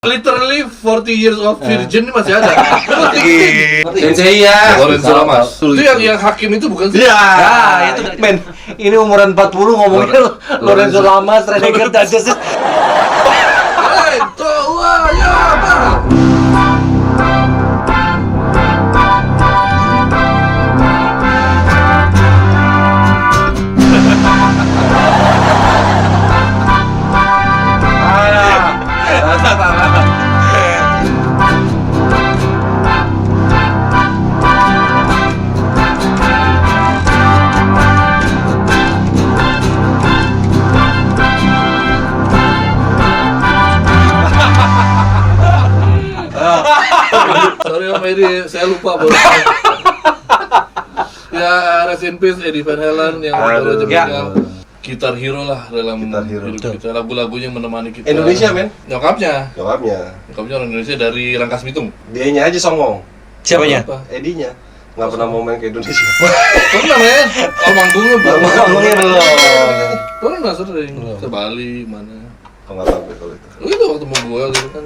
Literally 40 years of virgin ini masih ada. Sensei ya. Lorenzo Lamas. Itu yang hakim itu bukan sih? Iya. Nah, itu men. Ini umuran 40 ngomongnya Lorenzo Lamas, Renegade dan Justice. Itu wah ya apa? Sorry Om Edi, saya lupa bro. Ya rest in peace Eddie Van Halen yang baru aja meninggal. Gitar hero lah dalam hidup kita. Lagu-lagunya menemani kita. Indonesia men? Nyokapnya Nyokapnya orang Indonesia dari Rangkas Bitung. Dianya aja songong. Siapanya? Edinya nggak pernah mau main ke Indonesia. Pernah men? Oh manggungnya belum. Ngomongnya belum. Pernah sering ke Bali mana? Oh, nggak tahu kalau itu. Lu itu waktu mau gua gitu kan.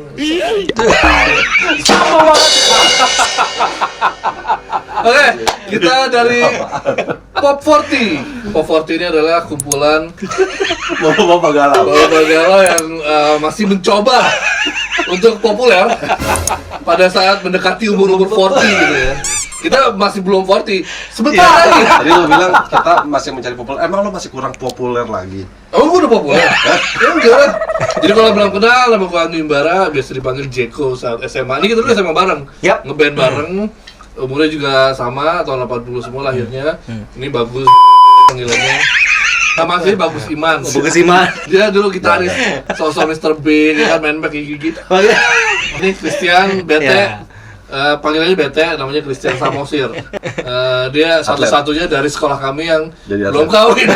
Oke, kita dari Pop 40. Pop 40 ini adalah kumpulan Bapak galau. Bapak galau yang masih mencoba untuk populer pada saat mendekati umur 40 gitu ya. Kita masih belum 40, sebentar lagi. Tadi lo bilang kita masih mencari populer. Emang lo masih kurang populer lagi? Oh, gua udah populer. Ya enggak. Jadi kalau belum kenal sama gua Andi Imbara, biasa dipanggil Jeko saat SMA. Ini kita dulu SMA bareng. Yap. Ngeband bareng. Umurnya juga sama, tahun 80 semua lahirnya. Ini bagus panggilannya. Sama sih Bagus Iman. Bagus Iman. Dia dulu gitaris sosok Mr. Bean, dia kan main back gitu. Ini Christian Bete. Panggilannya Bete, namanya Christian Samosir. Dia satu-satunya dari sekolah kami yang Jadi belum kawin.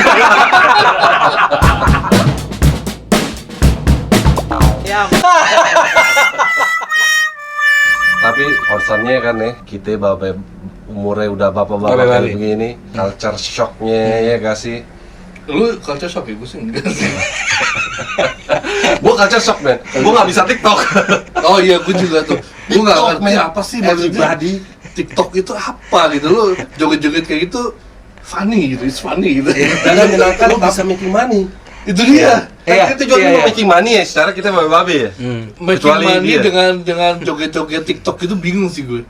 Tapi konsernya kan ya, kita bapak umurnya udah bapak-bapak kayak begini, culture shocknya ya gak sih? Lu culture shock ya? Gue sih enggak sih. Gua culture shock men, gua nggak bisa TikTok. Oh iya, gue juga tuh. Gue nggak TikTok, ngerti man. apa sih maksudnya Everybody. TikTok itu apa gitu. Lu joget-joget kayak gitu funny gitu, it's funny gitu. Dan menyenangkan lo bisa making money. Itu dia. Kan kita juga mau making money ya, secara kita babe-babe ya. Making Kecuali money dia. dengan joget-joget TikTok itu bingung sih gue.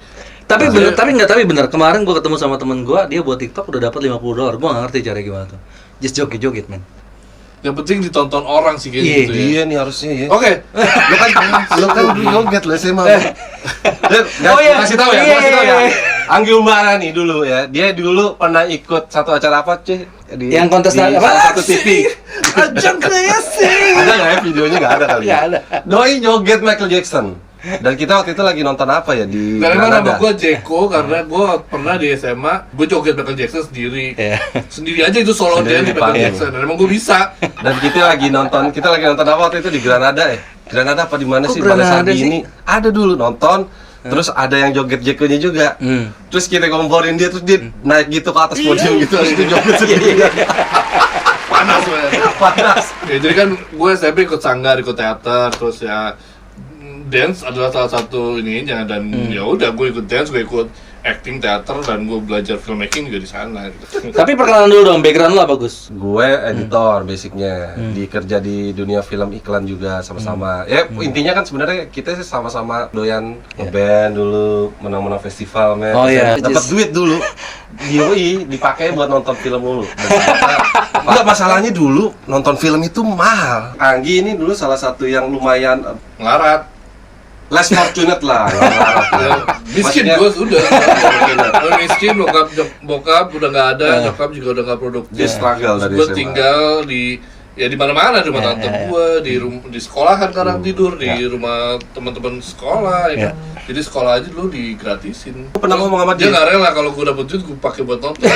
Tapi bener, tapi bener. Kemarin gua ketemu sama temen gua, dia buat TikTok udah dapat $50. Gua nggak ngerti cara gimana tuh. Just joget-joget, men. Yang penting ditonton orang sih kayak Iya, gitu ya. Iya nih harusnya ya. Oke. Lo kan dulu joget lo SMA. Oh iya. Kasih tahu ya, Iya, gua kasih tahu ya. iya. Anggi Umbara nih dulu ya. Dia dulu pernah ikut satu acara apa, cuy? Yang kontes di apa? salah satu TV. Ajang kreasi. Ada nggak ya videonya? Nggak ada kali. Nggak ada. Doi joget Michael Jackson. Dan kita waktu itu lagi nonton apa ya di Karena nama Granada. gue Jeko, karena gue pernah di SMA, gue joget Michael Jackson sendiri. Iya. Sendiri aja itu solo Sendiri dance di di Michael panggung. Jackson, dan emang gue bisa. Dan kita lagi nonton apa waktu itu di Granada ya? Granada apa di mana Kok sih? Pada saat Granada sih? ini ada dulu nonton. Terus ada yang joget Jekonya juga. Terus kita ngomporin dia, terus dia naik gitu ke atas podium gitu, terus dia joget sendiri. Panas banget. Panas. Ya, jadi kan gue SMP ikut sanggar, ikut teater, terus ya dance adalah salah satu ininya, dan ya udah gue ikut dance, gue ikut acting teater, dan gue belajar filmmaking juga di sana gitu. Tapi perkenalan dulu dong, background lu apa, Gus? Gue editor basicnya, kerja di dunia film iklan juga sama-sama. Ya intinya kan sebenarnya kita sih sama-sama doyan ngeband dulu, menang-menang festival men. Oh, iya. Dapat duit dulu. Yoi, dipakai buat nonton film mulu. Enggak, masalahnya dulu nonton film itu mahal. Anggi ini dulu salah satu yang lumayan Ngelarat. less fortunate lah. Ya, miskin Maksudnya- gue udah. Miskin, bokap udah nggak ada, nyokap juga udah nggak produktif. Dia struggle dari Gue SMA. tinggal di mana-mana, di rumah tante gue, di sekolahan kadang tidur, di rumah teman-teman sekolah, ya kan. Jadi sekolah aja dulu digratisin. Gua pernah ngomong sama dia. Dia nggak rela kalau gue dapet duit gue pakai buat nonton.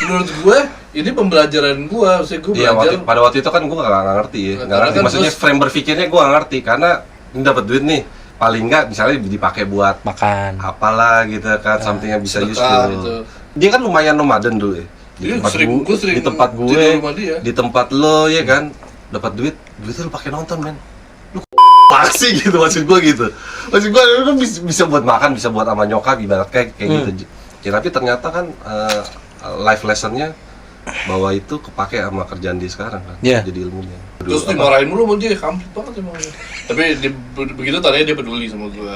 Menurut gue ini pembelajaran gue, maksudnya gue Iya, belajar. pada waktu itu kan gue nggak ngerti ya, nggak Karena ngerti. kan Maksudnya terus- frame berpikirnya gue nggak ngerti karena ini dapat duit nih, paling nggak misalnya dipakai buat Makan. apalah gitu kan, something yang bisa sedekah useful. gitu. Dia kan lumayan nomaden dulu ya. Iya, sering- gua sering di tempat tidur gue, di rumah dia. di tempat lo ya kan, dapat duitnya lo pakai nonton men. Lu taksi gitu maksud gua gitu. Maksud gua lu bisa buat makan, bisa buat sama nyokap ibarat kayak gitu. Ya, tapi ternyata kan life lessonnya bahwa itu kepake sama kerjaan dia sekarang kan. Jadi ilmunya. Terus dimarahin mulu sama dia, kampret banget emang. Tapi begitu tadinya dia peduli sama gua.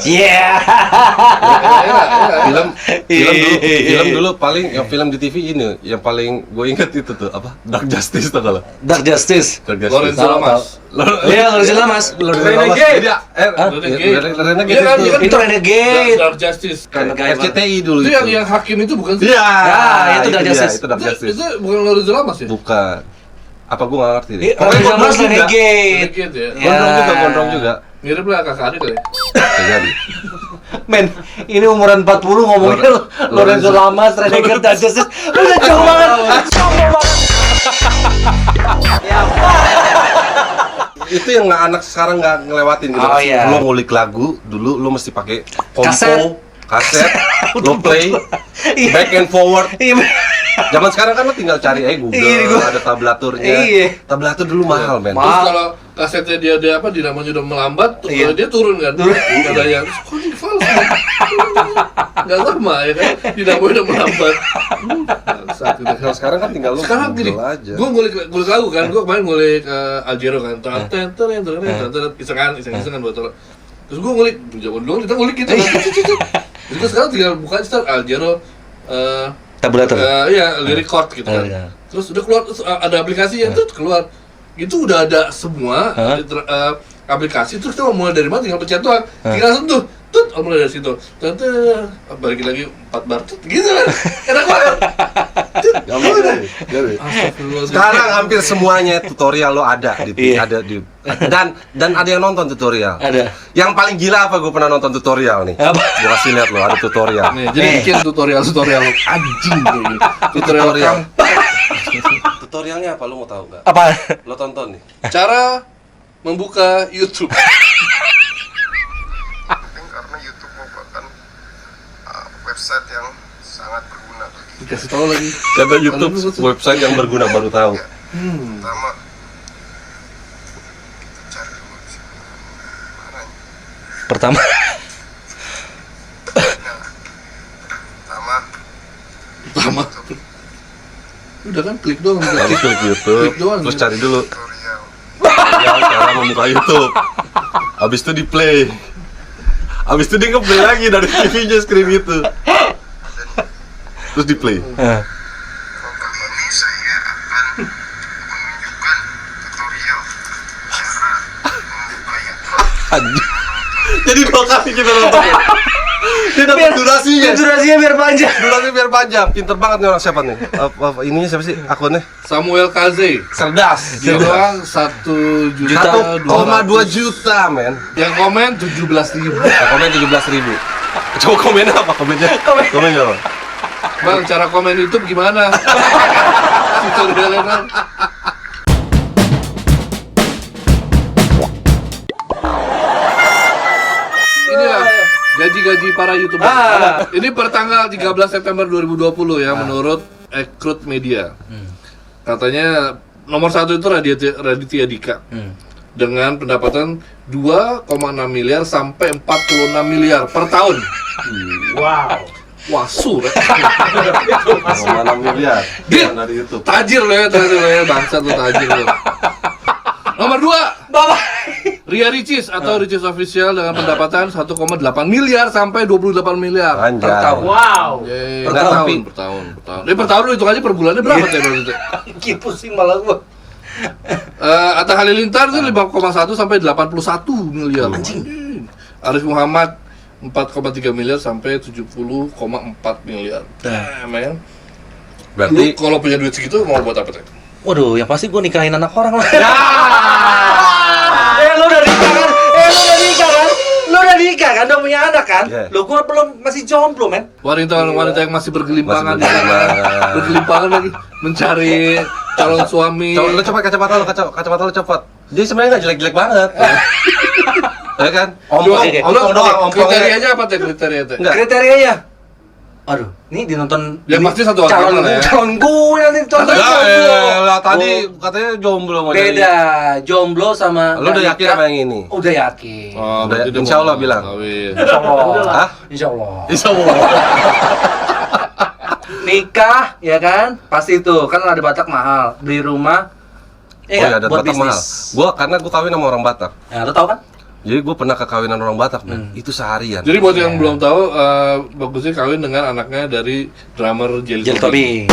Film dulu paling yang film di TV ini yang paling gue inget itu tuh apa? Dark Justice tuh kalau. Dark Justice. Lorenzo Lamas. Iya, Lorenzo Lamas. Renegade. Renegade. Itu Renegade. Dark Justice. RCTI dulu itu. Yang hakim itu bukan sih? Iya. Itu Dark Justice. Itu Dark Justice. Itu bukan Lorenzo Lamas ya? Bukan. Apa gue nggak ngerti deh. Lorenzo Lamas Renegade. Gondrong juga. Mirip lah kakak adik kali. Jadi. Men, ini umuran 40 ngomongin Lorenzo Lamas, Renegade, Dark Justice. Udah jauh banget. Sombong banget. Itu yang anak sekarang nggak ngelewatin gitu. Oh, iya. Lo ngulik lagu dulu lo mesti pakai kaset, lo play back and forward. Zaman sekarang kan lo tinggal cari Google, ada tablaturnya. Tablatur dulu mahal, men. Terus kalau kasetnya dia dinamanya udah melambat, dia turun kan. Ada yang kok ini fals. Enggak sama ya kan. Dinamanya udah melambat. Kalau sekarang kan tinggal lo sekarang gini, aja. gue ngulik lagu kan, gue kemarin ngulik Aljero kan, iseng-isengan buat terus gue ngulik, jawaban dong kita ngulik gitu kan, terus sekarang tinggal buka start Aljero, tabulator, iya lirik chord gitu kan, terus udah keluar ada aplikasi yang tuh keluar, itu udah ada semua aplikasi, terus kita mau mulai dari mana tinggal pencet doang, tinggal langsung tuh mulai dari situ, balik lagi 4 bar, gitu kan, enak banget. Sekarang hampir semuanya tutorial lo ada di dan ada yang nonton tutorial. Ada. Yang paling gila apa gue pernah nonton tutorial nih? Apa? Gue kasih lihat lo ada tutorial. Nih, jadi bikin tutorial anjing kayak tutorial. Tutorialnya apa lo mau tahu nggak? Apa? Lo tonton nih. Cara membuka YouTube. Karena YouTube merupakan website yang sangat berguna bagi Dikasih tahu lagi. Karena YouTube website yang berguna baru tahu. pertama kita cari dulu di sini mana Pertama. Pertama. Udah kan klik doang. Lalu klik YouTube, Klik doang, terus gitu. cari dulu tutorial cara membuka YouTube. Habis itu di play. Habis itu dia nge-play lagi dari TV-nya screen itu. Terus di play. program ini saya akan menunjukkan tutorial cara membuka YouTube. Jadi 2 kali kita nonton. Dia dapat durasinya. Durasinya biar panjang. Durasinya biar panjang. Pinter banget nih orang siapa nih? Ininya siapa sih akunnya? Samuel Kaze. Cerdas. Dia doang 1,2 juta, men. Yang komen 17.000. Komen 17.000. Coba komen apa komennya? Komen apa? Bang, cara komen YouTube gimana? Tutorialnya kan. Inilah gaji-gaji para YouTuber. Ini per tanggal 13 September 2020 ya, menurut Ekrut Media. Katanya nomor 1 itu Raditya Dika. Dengan pendapatan 2,6 miliar sampai 46 miliar per tahun. Wah, sur. 6 miliar. Dit, dari YouTube. tajir lo ya, bangsat lo tajir lo. Nomor 2, Bapak. Ria Ricis atau Ricis Official dengan pendapatan 1,8 miliar sampai 28 miliar Anjay. per tahun. Yeay, Per per tahun. tahun, per tahun. Per tahun lu hitung aja per bulannya berapa tuh berarti? Ki pusing malah gua. Atta Halilintar itu 5,1 sampai 81 miliar. Anjing. Arif Muhammad 4,3 miliar sampai 70,4 miliar. Men. Lu Berarti kalau punya duit segitu mau buat apa tuh? Waduh, yang pasti gua nikahin anak orang lah. Lu udah nikah kan? Lu udah nikah kan? Udah punya anak kan? Yeah. Lu gua belum, masih jomblo, men. Wanita yang masih bergelimpangan di sana, bergelimpangan. bergelimpangan lagi mencari calon suami. Coba lu coba kacamata lu copot. Dia sebenarnya nggak jelek-jelek banget. Ya kan? Ompong doang, ompongnya. Kriterianya apa teh kriteria teh? Enggak. Kriterianya Aduh, ini dinonton Ya, ini pasti satu orang lah ya. calon gue nanti tonton Ya, jomblo. lah tadi katanya jomblo mau jadi. Beda, jomblo sama Lu udah nggak yakin nikah. sama yang ini? Udah yakin. Oh, Udah, berarti dia insya mau Allah bilang. kawin. Insya Allah. Hah? Insya Allah. Insya Allah. Nikah, ya kan? Pasti itu, kan ada Batak mahal. Beli rumah, Oh ya, ada buat Batak mahal. bisnis. Karena gua kawin sama orang Batak. Nah, lo tau kan? Jadi gue pernah ke kawinan orang Batak, men. Itu seharian. Jadi buat yang belum tahu, bagusnya kawin dengan anaknya dari drummer Jelly Jelly Topping.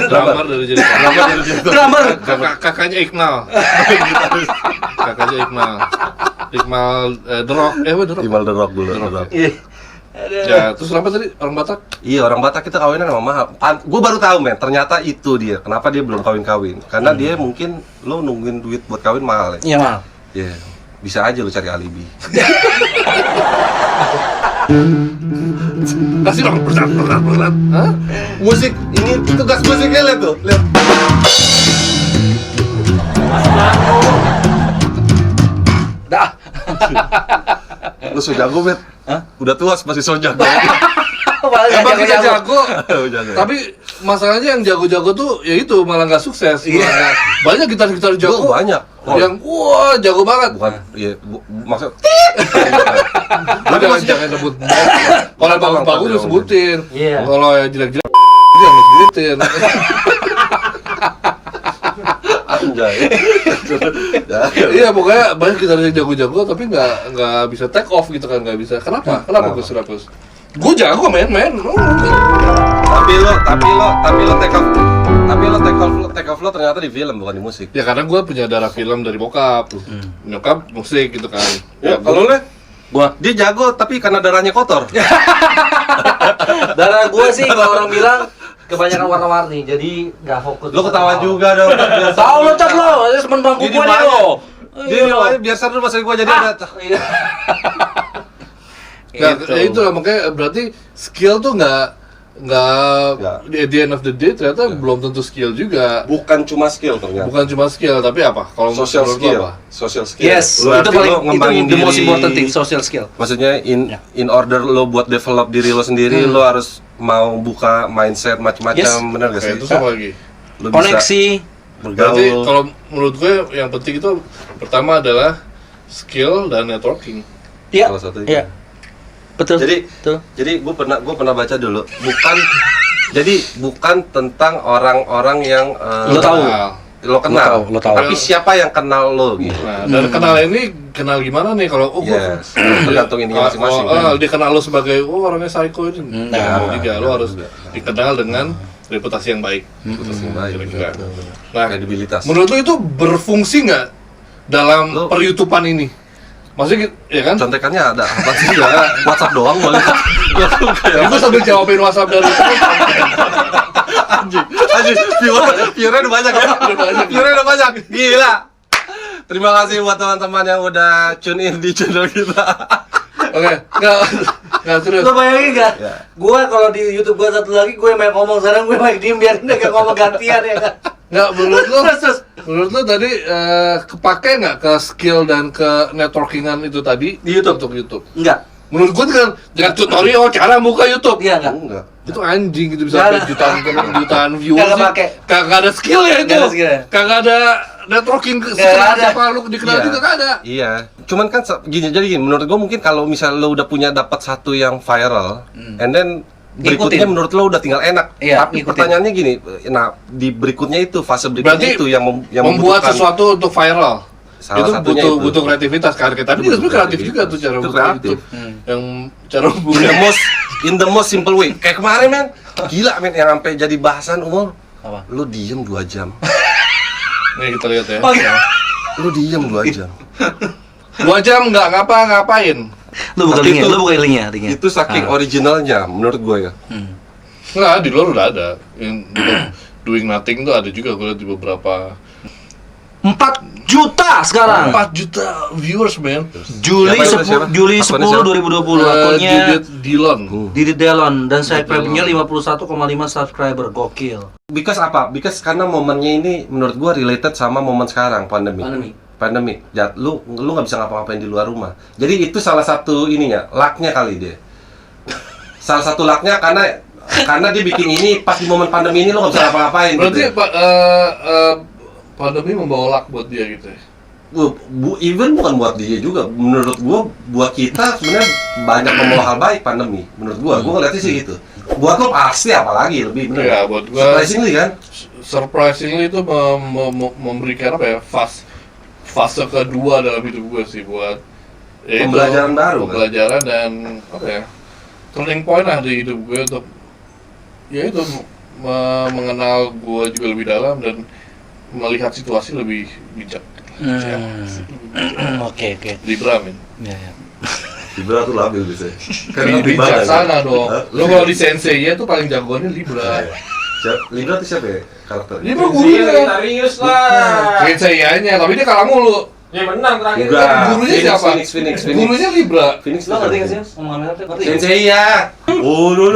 Drummer dari Jelly Topping. Drummer. Kakaknya Iqmal. Kakaknya Iqmal. Iqmal The Rock. The Rock. Imal The Rock dulu. The Rock. The Rock. Iya. Ya, terus kenapa tadi orang Batak? Iya, orang Batak kita kawinan sama mahal. Gue baru tahu, men. Ternyata itu dia. Kenapa dia belum kawin-kawin? Karena dia mungkin lo nungguin duit buat kawin mahal ya. Iya, mahal. Iya. Bisa aja lo cari alibi. Kasih dong, berat. Hah? Musik ini tugas musiknya lihat tuh. Lihat. Dah. Lu so jago, bet. Hah? Udah tua masih so jago. Emang kita jago, Jago. tapi masalahnya yang jago-jago tuh ya itu malah nggak sukses. Iya. Banyak gitar-gitar jago banyak. yang wah jago banget. Bukan, iya, maksud. Lu jangan sebut. Kalau yang bagus-bagus lu sebutin. Iya. Kalau yang jelek-jelek jangan sebutin. Anjay. Iya, pokoknya banyak gitar yang jago-jago tapi nggak bisa take off gitu kan, nggak bisa. Kenapa Gus Rapus? Gue jago men. Tapi lo take off lo ternyata di film bukan di musik. Ya karena gue punya darah film dari bokap, nyokap musik gitu kan. Ya, kalau lo dia jago tapi karena darahnya kotor. Darah gua sih kalau orang bilang kebanyakan warna-warni, jadi nggak fokus. Lo ketawa juga dong. Tahu lo cat lo, ada teman bangku Jadi gua nih banyak. lo. Dia bilang biar seru masa gua jadi ada. Iya. Nah, Gitu. ya itulah makanya berarti skill tuh nggak at the end of the day ternyata belum tentu skill juga. Bukan cuma skill ternyata. Bukan cuma skill tapi apa? Kalau Social menurut lo skill. apa? Social skill. Yes, Lo itu arti paling lo ngembangin itu the most diri. important thing, social skill. Maksudnya in order lo buat develop diri lo sendiri, lo harus mau buka mindset macam-macam, Yes. benar gak sih? Itu sama lagi. Lo bisa Koneksi. Berarti bergaul. kalau menurut gue yang penting itu pertama adalah skill dan networking. Iya. Salah satunya. Iya. Betul. Jadi gue pernah baca dulu, bukan tentang orang-orang yang Lo tahu. lo kenal, Lo tahu. tapi siapa yang kenal lo gitu. Nah, dan kenal ini kenal gimana nih kalau Yes. Tergantung ininya masing-masing. dia kenal lo sebagai orangnya psycho ini. Nah. Tiga, lo harus dikenal dengan reputasi yang baik. Reputasi yang baik, Kira-kira. betul. Nah, Kredibilitas. menurut lo itu berfungsi nggak dalam Lo- per-YouTubean ini? Maksudnya, ya kan? Contekannya ada apa sih ya? WhatsApp doang boleh. Itu sambil jawabin WhatsApp dari itu. Anjing, viewernya udah banyak ya. Viewernya udah banyak. Gila. Terima kasih buat teman-teman yang udah tune in di channel kita. Oke, nggak terus. Lo bayangin gak? Ya. Gue kalau di YouTube gue satu lagi, gue main ngomong, sekarang gue main diem, biarin dia gak ngomong gantian ya kan? Nggak, Terus. menurut lo tadi kepake nggak ke skill dan ke networkingan itu tadi Di YouTube? untuk YouTube? Enggak. Menurut gua kan dengan tutorial cara buka YouTube. Iya enggak. Enggak. Itu anjing gitu bisa Nggak sampai ada. jutaan views Nggak sih. kepake. Kagak ada skill ya itu. Nggak ada skill ya. Kagak ada networking Nggak ada. siapa lu dikenal Iya. juga kagak ada. Iya, cuman kan jadi gini, menurut gua mungkin kalau misal lo udah punya dapat satu yang viral, and then berikutnya Ngikutin. menurut lo udah tinggal enak. Iya, Tapi ngikutin. pertanyaannya gini, nah di berikutnya itu fase berikutnya Berarti itu yang membuat membutuhkan- sesuatu untuk viral. Salah itu satunya butuh kreativitas kan. Tapi Itu itu butuh kreatif kreativitas. juga tuh cara Itu buka kreatif. YouTube. Yang cara in the most simple way. Kayak kemarin men, gila men yang sampai jadi bahasan umum. Apa? Lu diem 2 jam. Nih kita lihat ya. Oh iya. Lu diem 2 jam. 2 jam nggak ngapa-ngapain. Lu buka Tapi linknya, itu- lu buka linknya. Itu saking originalnya menurut gue ya. Nggak, di luar udah ada. Yang doing nothing tuh ada juga gue lihat di beberapa. 4 juta sekarang. 4 juta viewers, man. Juli Siapa? 10 Juli Akunnya 10 siapa? 2020 akunnya Didit Dillon. Didi Delon dan subscribernya 51,5 subscriber, gokil. Because apa? Because karena momennya ini menurut gue related sama momen sekarang pandemi. Lu nggak bisa ngapa-ngapain di luar rumah. Jadi itu salah satu ininya, lucknya kali dia. salah satu lucknya karena dia bikin ini pas di momen pandemi ini lo nggak bisa apa-apain. Berarti gitu. pandemi membawa luck buat dia gitu ya? Even bukan buat dia juga, menurut gua buat kita sebenarnya banyak membawa hal baik pandemi. Menurut gua ngeliatnya sih gitu. Buat lo pasti apalagi lebih bener. Ya, buat gua surprisingly kan? Surprisingly itu memberikan apa ya fase kedua dalam hidup gua sih buat ya Pembelajaran baru, kan? pembelajaran dan apa ya turning point lah di hidup gue untuk ya itu mengenal gua juga lebih dalam dan melihat situasi lebih bijak. Oke. Libra men. Ya. Libra tuh labil bisa. Karena Bijaksana dong. Lo kalau di Sensei ya tuh paling jagoannya Libra. Libra tuh siapa ya karakter? Libra gurunya. Serius lah. Sensei-nya, tapi dia kalah mulu. Ya menang terakhir. Enggak. Gurunya siapa? Phoenix. Gurunya Libra. Phoenix Lo ngerti nggak sih? Ngomongin apa? Ngerti? Sensei ya. Oh no.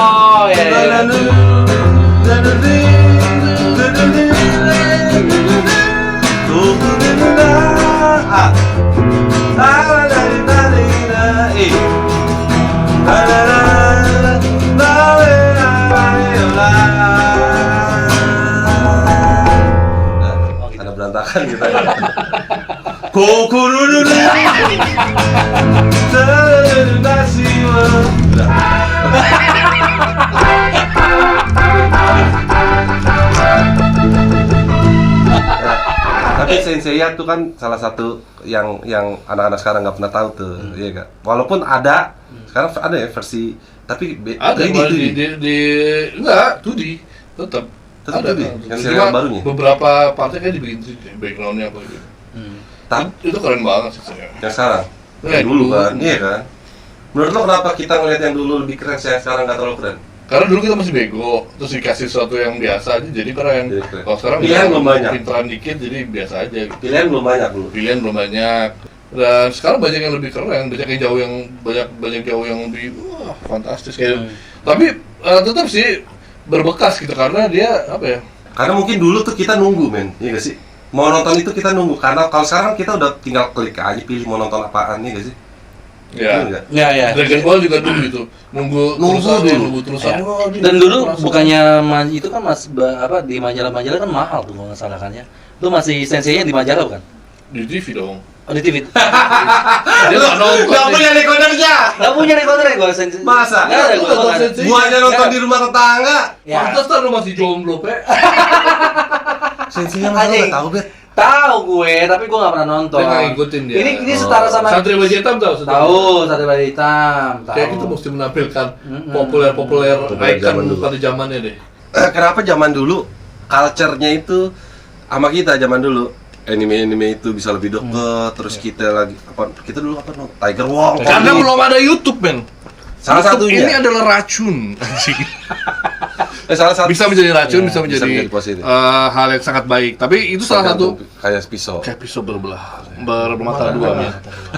Oh ya. Ada berantakan gitu. Kokururu. Tapi Senseiya tuh kan salah satu yang anak-anak sekarang nggak pernah tahu tuh, iya kan? Walaupun ada sekarang ada ya versi, tapi Ada di enggak 2D tetap Tetap ada 2D? kan. Yang Cuma serial barunya? beberapa partnya kayak dibikin 3D, backgroundnya apa gitu. Itu keren banget sih saya. yang sekarang, Ya, yang dulu dulu. kan, iya kan? Menurut lo kenapa kita ngeliat yang dulu lebih keren, yang sekarang nggak terlalu keren? Karena dulu kita masih bego, terus dikasih sesuatu yang biasa aja jadi keren. Jadi keren. Kalau sekarang Pilihan belum banyak. pinteran dikit jadi biasa aja gitu. Pilihan belum banyak dulu. Pilihan belum banyak. Dan sekarang banyak yang lebih keren, banyak yang jauh yang banyak jauh yang lebih wah fantastis kayak. Tapi tetap sih berbekas gitu karena dia apa ya? Karena mungkin dulu tuh kita nunggu men, iya gak sih? Mau nonton itu kita nunggu, karena kalau sekarang kita udah tinggal klik aja pilih mau nonton apaan, iya gak sih? Ya. Iya nggak? Ya. Dragon Ball juga dulu gitu. Nunggu terusan. Ya. Wah, dia Dan dulu terasa. bukannya itu kan apa di majalah-majalah kan mahal tuh kalau nggak salah kan ya. Lu masih Sensei-nya di majalah bukan? Di TV dong. Oh di TV. Dia nggak nonton. Gak nih. punya dekodernya! Nggak punya recorder ya gua Sensei. Masa? Nggak ada Nggak gua. nonton nggak ada. Sensei. Gua aja nonton di rumah tetangga. Ya. Pantes kan lu masih jomblo, Pe. Senseinya masa Anjing. nggak tahu bet? Tahu gue, tapi gue nggak pernah nonton. Dia nggak ngikutin dia. Ini setara sama Santri Baju Hitam tahu? tahu Satria Baja Hitam. Tahu. Kayak kita mesti menampilkan Mm-mm. populer Populer zaman icon dulu. pada zamannya deh. Kenapa zaman dulu culture-nya itu sama kita zaman dulu anime itu bisa lebih deket, terus kita lagi apa kita dulu apa no? Tiger Wong. Karena komik. belum ada YouTube, men. Salah YouTube satunya. ini adalah racun. Anjing. Salah satu Bisa menjadi racun, Iya, bisa menjadi menjadi positif. hal yang sangat baik. Tapi itu salah satu kayak pisau. kayak pisau bermata dua, men.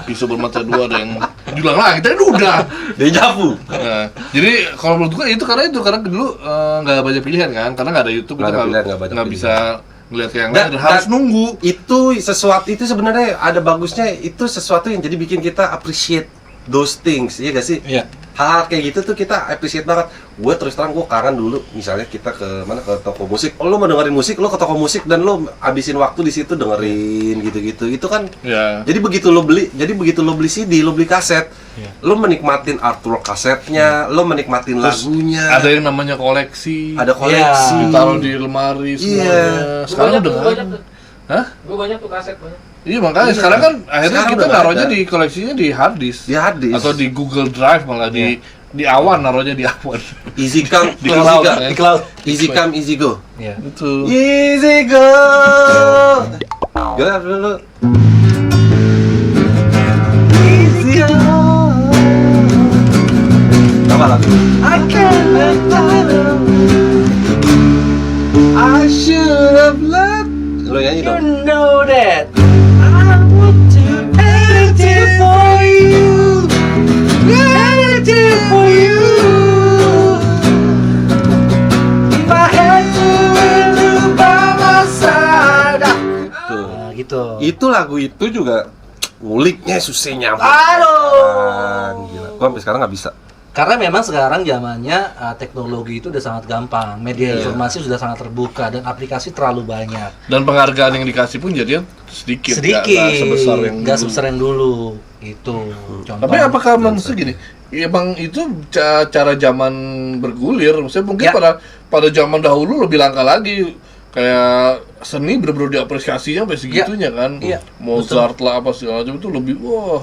Pisau bermata dua ada yang diulang lagi. Tadi udah. Dejavu. Nah, jadi kalau menurut gua itu karena dulu nggak banyak pilihan kan, karena nggak ada YouTube, Nggak kita ada pilihan, nggak banyak nggak pilihan. bisa ngeliat kayak yang Dan- lain, dan harus dan- nunggu. Itu sesuatu itu sebenarnya ada bagusnya, itu sesuatu yang jadi bikin kita appreciate those things, iya gak sih? Iya. Hal kayak gitu tuh kita appreciate banget. Gue terus terang gue kangen dulu, misalnya kita ke mana ke toko musik. Oh, lo mau dengerin musik, lo ke toko musik dan lo habisin waktu di situ dengerin gitu-gitu. Itu kan Ya. jadi begitu lo beli CD, lo beli kaset, Iya. lo menikmatin artwork kasetnya, lo menikmatin Terus lagunya. ada yang namanya koleksi. Ada koleksi. Iya. Ditaruh di lemari semuanya. Iya. Sekarang udah nggak ada. Hah? Gue banyak tuh kaset banyak. Iya makanya Iya. sekarang kan akhirnya Sekarang kita udah nggak naruhnya ada. di koleksinya di hard disk. Di hard disk. Atau di Google Drive malah di awan naruhnya di awan. Easy come, Di easy cloud, go. ya. Di cloud. Easy come, easy go. Iya. Betul. Easy go. Gak dulu. Easy go. Apa lagu? I can't let I should have let. Lo nyanyi You dong. know that I want to anything for you, anything for you. If I had you by my side. Tuh. Nah, gitu. Itu lagu itu juga nguliknya susah nyampe. Aduh. Gila. Gua sampai sekarang nggak bisa. Karena memang sekarang zamannya teknologi itu udah sangat gampang, media Iya. informasi sudah sangat terbuka dan aplikasi terlalu banyak. Dan penghargaan yang dikasih pun jadinya sedikit, Nggak sebesar yang dulu. Itu. Contoh. Tapi apakah maksudnya gini? Emang itu cara zaman bergulir, maksudnya mungkin Ya. pada zaman dahulu lebih langka lagi, kayak seni bener-bener diapresiasinya sampai segitunya kan. Iya, Mozart lah apa segala macam itu lebih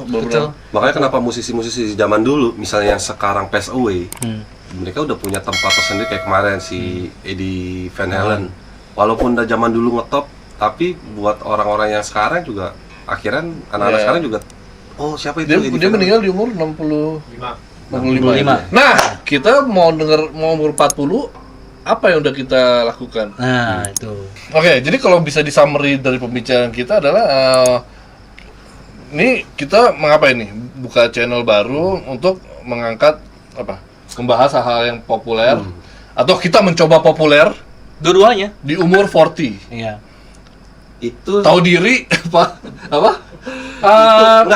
bener-bener. Makanya kenapa musisi-musisi zaman dulu, misalnya yang sekarang pass away, mereka udah punya tempat tersendiri kayak kemarin si Eddie Van Halen. Walaupun udah zaman dulu ngetop, tapi buat orang-orang yang sekarang juga akhirnya anak-anak Iya. sekarang juga, oh siapa itu Dia Eddie Van meninggal Halen? di umur 65. 65. Nah, kita mau umur 40, apa yang udah kita lakukan? Nah, itu. Oke, jadi kalau bisa disummary dari pembicaraan kita adalah ini kita mengapa ini? Buka channel baru untuk mengangkat apa? Membahas hal-hal yang populer atau kita mencoba populer Dua-duanya. di umur 40. Iya. Itu Tahu diri apa? Apa?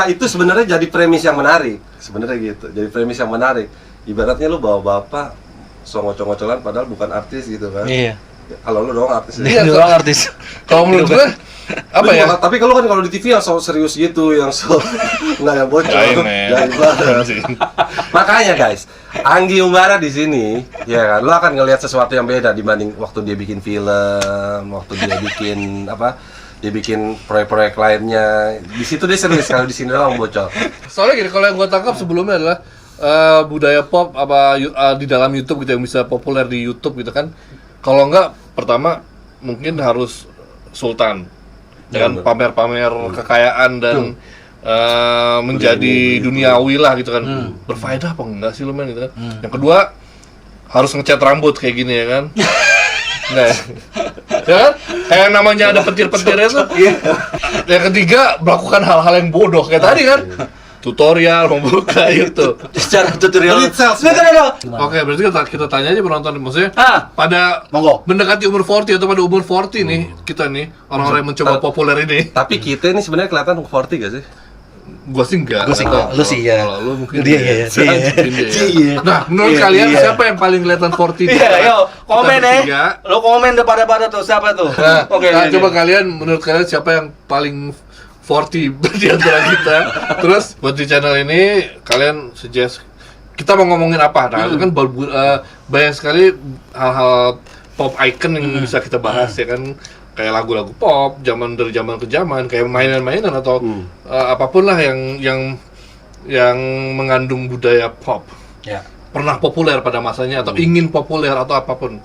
itu sebenarnya jadi premis yang menarik. Sebenarnya gitu. Jadi premis yang menarik. Ibaratnya lu bawa bapak ngocol-ngocolan padahal bukan artis gitu kan. Iya. Kalau lu doang artis. Iya, Dua artis. Kalau menurut gue apa Lu ya? juga- Tapi kalau kan kalau di TV yang so serius gitu, yang so nggak yang bocor. Jaim, men. Jaim banget. Makanya guys, Anggi Umbara di sini, ya kan, lu akan ngelihat sesuatu yang beda dibanding waktu dia bikin film, waktu dia bikin apa? Dia bikin proyek-proyek lainnya. Di situ dia serius, kalau di sini doang bocor. Soalnya gini, kalau yang gue tangkap sebelumnya adalah budaya pop apa di dalam YouTube gitu yang bisa populer di YouTube gitu kan. Kalau enggak, pertama mungkin harus sultan, dengan Benar. pamer-pamer kekayaan dan menjadi duniawi lah gitu kan. Berfaedah apa enggak sih lu men gitu kan. Yang kedua harus ngecat rambut kayak gini ya kan. Nah, ya kan? Kayak namanya ada petir-petirnya tuh. Yang ketiga melakukan hal-hal yang bodoh kayak tadi kan. Tutorial membuka YouTube. Secara tutorial. Lead sales, Oke, berarti kita tanya aja penonton, maksudnya Ah, pada monggo. mendekati umur 40 atau pada umur 40 nih, kita nih orang-orang yang mencoba populer ini. Tapi kita ini sebenarnya kelihatan 40 gak sih? Gua sih enggak. Gua sih Atau enggak. Lu sih iya. Kalau lu mungkin Dia iya, iya. Mungkin dia iya. Iya. Nah, menurut Iya, kalian iya. siapa yang paling kelihatan 40 di Iya, antara yo, komen kita bertiga? Lo komen pada tuh, siapa tuh? Nah, Oke, nah, oke, coba oke. kalian, menurut kalian siapa yang paling 40 di antara kita? Terus buat di channel ini kalian suggest kita mau ngomongin apa? Nah, itu kan banyak sekali hal-hal pop icon yang bisa kita bahas ya kan, kayak lagu-lagu pop dari zaman ke zaman, kayak mainan-mainan atau apapun lah yang mengandung budaya pop. Ya. Pernah populer pada masanya atau ingin populer atau apapun.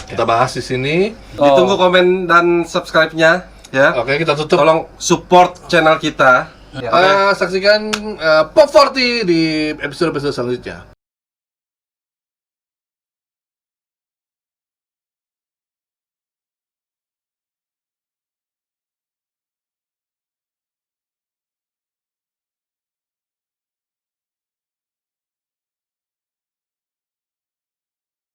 Kita bahas di sini. Ditunggu komen dan subscribe-nya ya. Oke, kita tutup. Tolong support channel kita. Saksikan Pop 40 di episode-episode selanjutnya.